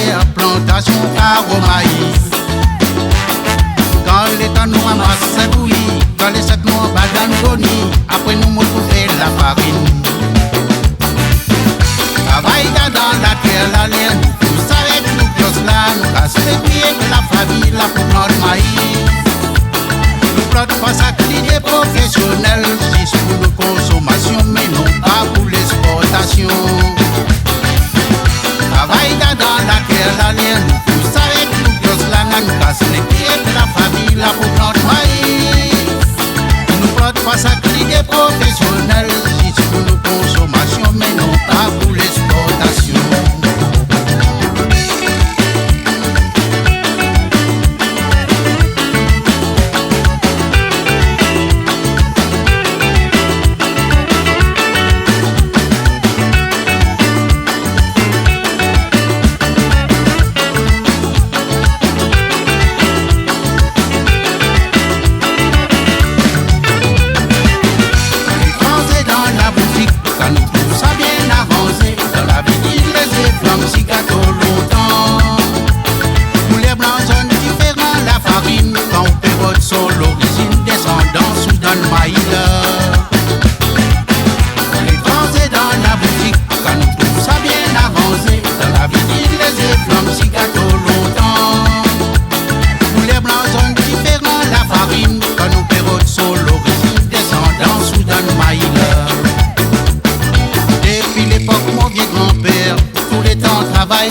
terre, plantation carreau maïs. Quand l'État nous ramasse sa bouillie, quand les 7 mois badangoni, après nous retrouver la farine. Travail dans la terre, la l'air, nous tous avec nous, Dios là, nous casse les pieds de la famille, la pour notre maïs. Nous plantons pas ça que l'idée professionnelle, juste pour nos consommations, mais non pas pour l'exportation. Travail dans la terre, la l'air, nous tous avec nous, Dios là, nous casse les pieds de la famille, la pour notre maïs. Nous plantons pas ça que l'idée professionnelle, juste pour nos consommations, mais non pas pour l'exportation.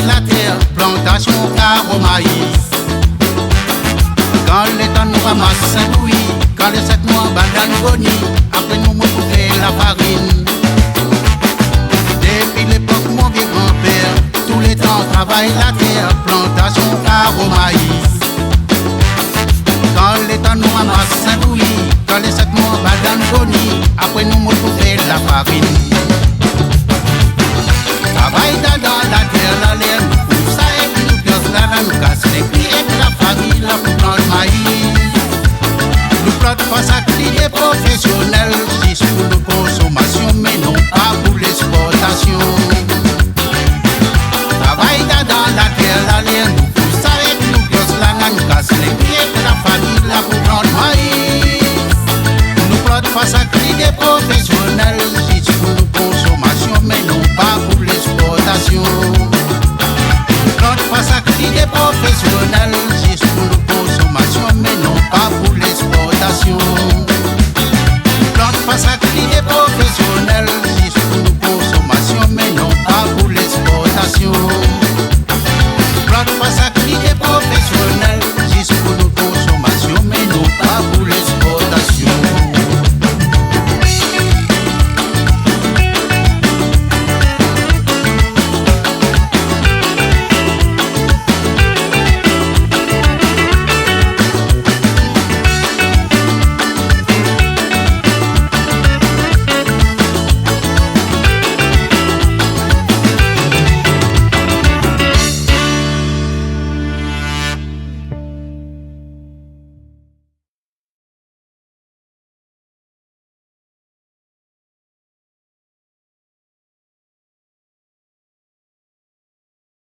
La terre, plantation carreau maïs. Quand l'État nous ramasse Saint-Louis, quand les 7 mois badangoni, après nous retrouver la farine. Depuis l'époque mon vieux grand-père, tous les temps travaille la terre, plantation carreau maïs. Quand l'État nous ramasse Saint-Louis, quand les 7 mois badangoni, après nous retrouver la farine. Travail dans la terre, la l'air, nous pousse avec nous, Dios là, nous casse les pieds de la famille, la pour notre maïs. Nous plantons pas ça que l'idée professionnelle, juste pour nos consommations, mais non pas pour l'exportation. Travail dans la terre, la l'air.